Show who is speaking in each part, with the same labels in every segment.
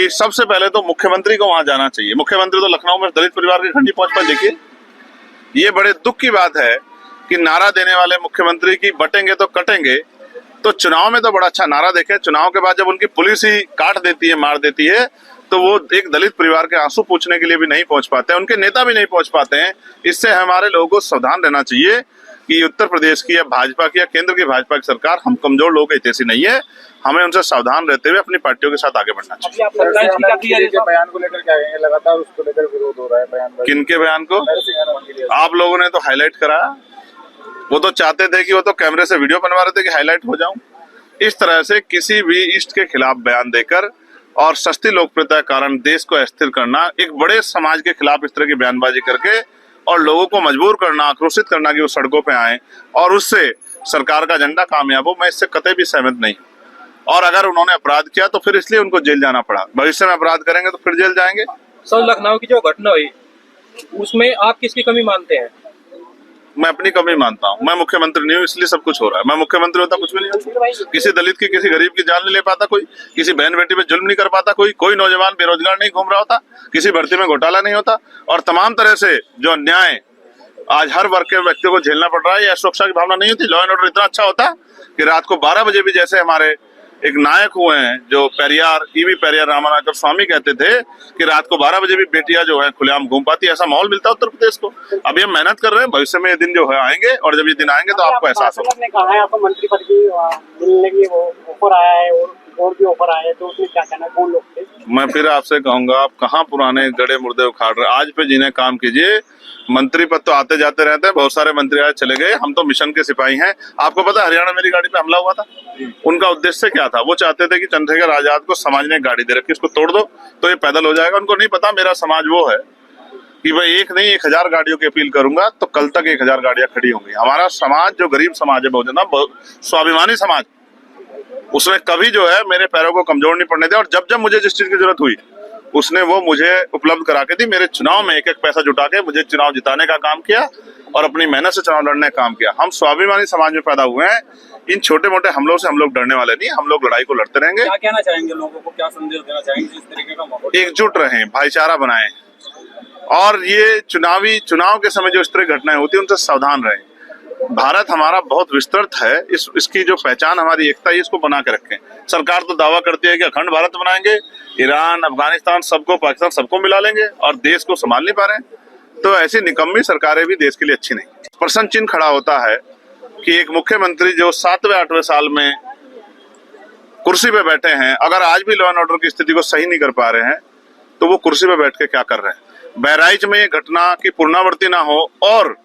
Speaker 1: कि सबसे पहले तो मुख्यमंत्री को वहां जाना चाहिए। मुख्यमंत्री तो लखनऊ में दलित परिवार के घर नहीं पहुंच पाए। देखिए, ये बड़े दुख की बात है कि नारा देने वाले मुख्यमंत्री की बटेंगे तो कटेंगे, तो चुनाव में तो बड़ा अच्छा नारा देखे, चुनाव के बाद जब उनकी पुलिस ही काट देती है, मार देती है, तो वो एक दलित परिवार के आंसू पूछने के लिए भी नहीं पहुंच पाते हैं, उनके नेता भी नहीं पहुंच पाते हैं। इससे हमारे लोगों को सावधान रहना चाहिए कि उत्तर प्रदेश की या भाजपा की या केंद्र की भाजपा की सरकार हम कमजोर लोगों के हितैषी नहीं है। हमें उनसे सावधान रहते हुए अपनी पार्टियों के साथ आगे बढ़ना चाहिए।
Speaker 2: बयान को लेकर क्या कहेंगे? लगातार उसको लेकर विरोध हो रहा है बयान।
Speaker 1: किनके बयान को? आप लोगों ने तो हाईलाइट कराया। वो तो चाहते थे कि वो तो कैमरे से वीडियो बनवा रहे थे कि हाईलाइट हो जाऊं। इस तरह से किसी भी इष्ट के खिलाफ बयान देकर और सस्ती लोकप्रियता के कारण देश को अस्थिर करना, एक बड़े समाज के खिलाफ इस तरह की बयानबाजी करके और लोगों को मजबूर करना, आक्रोशित करना कि वो सड़कों पे आए और उससे सरकार का एजेंडा कामयाब हो, मैं इससे कतई भी सहमत नहीं हूं। और अगर उन्होंने अपराध किया तो फिर इसलिए उनको जेल जाना पड़ा। भविष्य में अपराध करेंगे तो फिर जेल जाएंगे।
Speaker 3: सर, लखनऊ की जो घटना हुई उसमें आप किसकी कमी मानते हैं?
Speaker 1: मैं अपनी कमी मानता हूँ। मैं मुख्यमंत्री नहीं हूँ, इसलिए सब कुछ हो रहा है। मैं मुख्यमंत्री होता कुछ भी नहीं होता। किसी दलित की, किसी गरीब की जान नहीं ले पाता कोई, किसी बहन बेटी पे जुल्म नहीं कर पाता कोई नौजवान बेरोजगार नहीं घूम रहा होता, किसी भर्ती में घोटाला नहीं होता, और तमाम तरह से जो अन्याय आज हर वर्ग के व्यक्ति को झेलना पड़ रहा है, या सुरक्षा की भावना नहीं होती। लॉ एंड ऑर्डर इतना अच्छा होता कि रात को 12 बजे भी, जैसे हमारे एक नायक हुए हैं जो पेरियार, ईवी पेरियार रामानायकर स्वामी कहते थे कि रात को 12 बजे भी बेटियां जो है खुलेआम घूम पाती, ऐसा माहौल मिलता है उत्तर प्रदेश को। अभी हम मेहनत कर रहे हैं, भविष्य में ये दिन जो है आएंगे, और जब ये दिन आएंगे तो आपको एहसास होगा।
Speaker 2: ने कहा है आपको मंत्री पद की मिलने की वो ऑफर आया है और भी ऑफर आया है, तो उसमें क्या कहना है वो लोग थे?
Speaker 1: मैं फिर आपसे कहूंगा, आप कहाँ पुराने गड़े मुर्दे उखाड़ रहे, आज पे जिन्हें काम कीजिए। मंत्री पद तो आते जाते रहते हैं, बहुत सारे मंत्री आज चले गए, हम तो मिशन के सिपाही हैं। आपको पता है हरियाणा मेरी गाड़ी पे हमला हुआ था, उनका उद्देश्य क्या था? वो चाहते थे कि चंद्रशेखर आजाद को समाज ने एक गाड़ी दे रखी, इसको तोड़ दो तो ये पैदल हो जाएगा। उनको नहीं पता मेरा समाज वो है कि भाई एक नहीं 1000 गाड़ियों की अपील करूंगा तो कल तक 1000 गाड़ियां खड़ी होंगी। हमारा समाज जो गरीब समाज है, बहुत स्वाभिमानी समाज, उसने कभी जो है मेरे पैरों को कमजोर नहीं पड़ने दिया, और जब जब मुझे जिस चीज की जरूरत हुई उसने वो मुझे उपलब्ध करा के दी। मेरे चुनाव में एक एक पैसा जुटा के मुझे चुनाव जिताने का काम किया और अपनी मेहनत से चुनाव लड़ने का काम किया। हम स्वाभिमानी समाज में पैदा हुए हैं। इन छोटे मोटे हमलों से हम लोग डरने वाले नहीं, हम लोग लड़ाई को लड़ते रहेंगे।
Speaker 3: क्या कहना चाहेंगे लोगों को, क्या संदेश देना चाहेंगे इस तरीके का माहौल?
Speaker 1: एकजुट रहें, भाईचारा बनाएं, और ये चुनाव के समय जो इस तरह घटनाएं होती है उनसे सावधान रहें। भारत हमारा बहुत विस्तृत है, इसकी जो पहचान हमारी एकता है इसको बना के रखें। सरकार तो दावा करती है कि अखंड भारत बनाएंगे, ईरान, अफगानिस्तान सबको, पाकिस्तान सबको मिला लेंगे, और देश को संभाल नहीं पा रहे हैं। तो ऐसी निकम्मी सरकारें भी देश के लिए अच्छी नहीं। प्रश्न चिन्ह खड़ा होता है कि एक मुख्यमंत्री जो 7वें 8वें साल में कुर्सी पे बैठे हैं, अगर आज भी लॉ एंड ऑर्डर की स्थिति को सही नहीं कर पा रहे हैं तो वो कुर्सी पे बैठ के क्या कर रहे हैं? बहराइच में ये घटना की पुनरावृत्ति ना हो और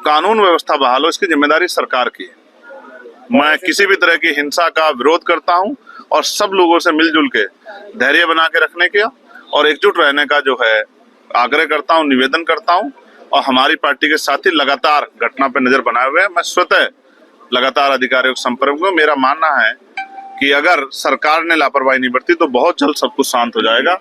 Speaker 1: कानून व्यवस्था बहाल हो, इसकी जिम्मेदारी सरकार की है। मैं किसी भी तरह की हिंसा का विरोध करता हूं और सब लोगों से मिलजुल के धैर्य बना के रखने का और एकजुट रहने का जो है आग्रह करता हूं, निवेदन करता हूं। और हमारी पार्टी के साथी लगातार घटना पर नजर बनाए हुए हैं। मैं स्वतः लगातार अधिकारियों के संपर्क में। मेरा मानना है कि अगर सरकार ने लापरवाही नहीं बरती तो बहुत जल्द सब कुछ शांत हो जाएगा,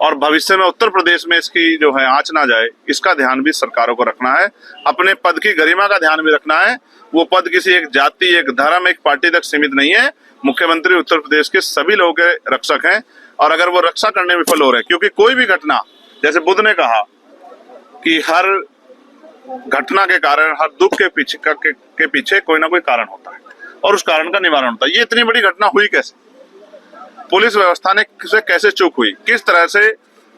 Speaker 1: और भविष्य में उत्तर प्रदेश में इसकी जो है आंच ना जाए, इसका ध्यान भी सरकारों को रखना है। अपने पद की गरिमा का ध्यान भी रखना है। वो पद किसी एक जाति, एक धर्म, एक पार्टी तक सीमित नहीं है। मुख्यमंत्री उत्तर प्रदेश के सभी लोगों के रक्षक हैं, और अगर वो रक्षा करने में विफल हो रहे हैं, क्योंकि कोई भी घटना, जैसे बुद्ध ने कहा कि हर घटना के कारण, हर दुख के पीछे कोई ना कोई कारण होता है और उस कारण का निवारण होता है। ये इतनी बड़ी घटना हुई कैसे? पुलिस व्यवस्था ने कैसे चूक हुई? किस तरह से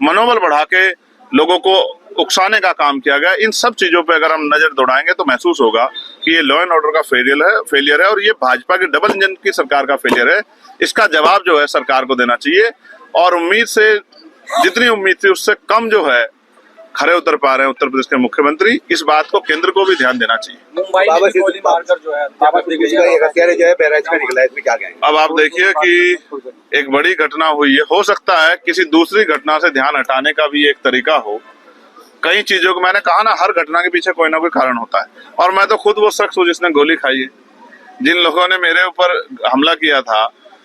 Speaker 1: मनोबल बढ़ा के लोगों को उकसाने का काम किया गया? इन सब चीजों पे अगर हम नजर दौड़ाएंगे तो महसूस होगा कि ये लॉ एंड ऑर्डर का फेलियर है और ये भाजपा की डबल इंजन की सरकार का फेलियर है। इसका जवाब जो है सरकार को देना चाहिए, और उम्मीद से, जितनी उम्मीद थी उससे कम जो है खरे उतर पा रहे हैं उत्तर प्रदेश के मुख्यमंत्री। इस बात को केंद्र को भी ध्यान देना चाहिए।
Speaker 3: मुंबई में गोली मारकर जो है
Speaker 2: हत्यारे जो है बहराइच में निकला है, इसमें क्या कहेंगे?
Speaker 1: अब आप देखिए कि एक बड़ी घटना हुई है, हो सकता है किसी दूसरी घटना से ध्यान हटाने का भी एक तरीका हो। कई चीजों को, मैंने कहा ना, हर घटना के पीछे कोई ना कोई कारण होता है, और मैं तो खुद वो शख्स हूँ जिसने गोली खाई है। जिन लोगों ने मेरे ऊपर हमला किया था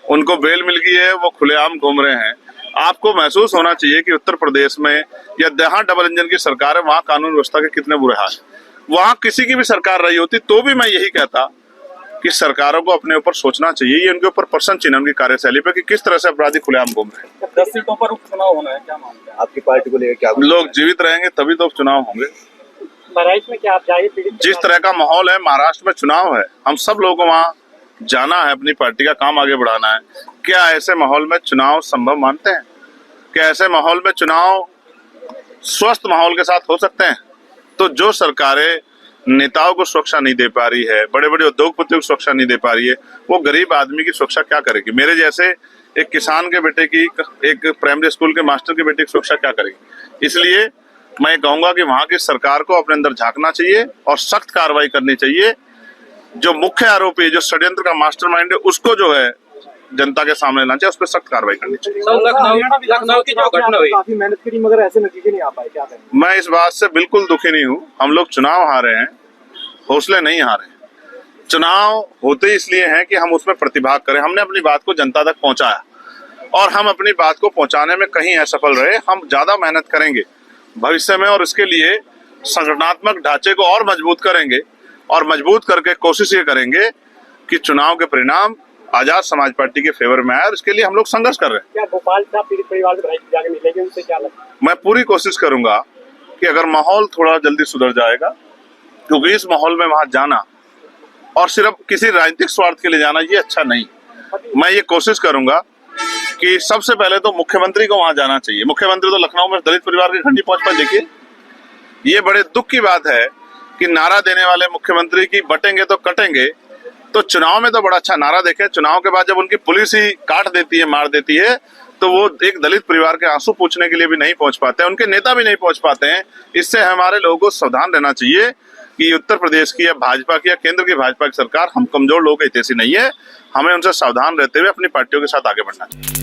Speaker 1: उनको बेल मिल गई है, वो खुलेआम घूम रहे हैं। आपको महसूस होना चाहिए कि उत्तर प्रदेश में या जहां डबल इंजन की सरकार है वहां कानून व्यवस्था के कितने बुरे हाल है। वहां किसी की भी सरकार रही होती तो भी मैं यही कहता कि सरकारों को अपने ऊपर सोचना चाहिए, ये उनके ऊपर प्रश्न चिन्ह उनकी कार्यशैली पे कि किस तरह से अपराधी खुलेआम घूम रहे हैं।
Speaker 3: 10 सीटों पर उपचुनाव होना है, क्या मानते हैं?
Speaker 4: आपकी पार्टी को लेकर क्या
Speaker 1: लोग जीवित रहेंगे तभी तो चुनाव होंगे।
Speaker 2: बहराइच में क्या आप जाइए पीड़ित
Speaker 1: जिस तरह का माहौल है, महाराष्ट्र में चुनाव है, हम सब लोगों को वहाँ जाना है, अपनी पार्टी का काम आगे बढ़ाना है। क्या ऐसे माहौल में चुनाव संभव मानते हैं? क्या ऐसे माहौल में चुनाव स्वस्थ माहौल के साथ हो सकते हैं? तो जो सरकारें नेताओं को सुरक्षा नहीं दे पा रही है, बड़े बड़े उद्योगपतियों को सुरक्षा नहीं दे पा रही है, वो गरीब आदमी की सुरक्षा क्या करेगी? मेरे जैसे एक किसान के बेटे की, एक प्राइमरी स्कूल के मास्टर के बेटे की सुरक्षा क्या करेगी? इसलिए मैं कहूंगा कि वहां की सरकार को अपने अंदर झांकना चाहिए और सख्त कार्रवाई करनी चाहिए। जो मुख्य आरोपी, जो षड्यंत्र का मास्टरमाइंड है, उसको जो है जनता के सामने लाना चाहिए, उस पर सख्त कार्रवाई करनी चाहिए।
Speaker 3: लखनऊ की जो घटना हुई,
Speaker 2: काफी मेहनत करी मगर ऐसे नतीजे नहीं आ पाए, क्या करें?
Speaker 1: मैं इस बात से बिल्कुल दुखी नहीं हूँ। हम लोग चुनाव हारे हैं, हौसले नहीं हारे। चुनाव होते इसलिए हैं कि हम उसमें प्रतिभाग करें। हमने अपनी बात को जनता तक पहुंचाया और हम अपनी बात को पहुंचाने में कहीं असफल रहे। हम ज्यादा मेहनत करेंगे भविष्य में और इसके लिए संगठनात्मक ढांचे को और मजबूत करेंगे और मजबूत करके कोशिश ये करेंगे कि चुनाव के परिणाम आजाद समाज पार्टी के फेवर में आए और इसके लिए हम लोग संघर्ष कर रहे हैं।
Speaker 2: क्या गोपाल साहब पीड़ित परिवार को जाके मिलेंगे, उनसे क्या लगता है?
Speaker 1: मैं पूरी कोशिश करूंगा कि अगर माहौल थोड़ा जल्दी सुधर जाएगा, क्योंकि इस माहौल में वहां जाना और सिर्फ किसी राजनीतिक स्वार्थ के लिए जाना ये अच्छा नहीं। मैं ये कोशिश करूंगा कि सबसे पहले तो मुख्यमंत्री को वहां जाना चाहिए। मुख्यमंत्री तो लखनऊ में दलित परिवार के घर नहीं पहुंच पाए। देखिए, ये बड़े दुख की बात है कि नारा देने वाले मुख्यमंत्री की बटेंगे तो कटेंगे, तो चुनाव में तो बड़ा अच्छा नारा देखे, चुनाव के बाद जब उनकी पुलिस ही काट देती है, मार देती है, तो वो एक दलित परिवार के आंसू पूछने के लिए भी नहीं पहुंच पाते हैं, उनके नेता भी नहीं पहुंच पाते हैं। इससे हमारे लोगों को सावधान रहना चाहिए कि उत्तर प्रदेश की या भाजपा की या केंद्र की भाजपा की सरकार हम कमजोर लोगों के हितैषी नहीं है। हमें उनसे सावधान रहते हुए अपनी पार्टियों के साथ आगे बढ़ना चाहिए।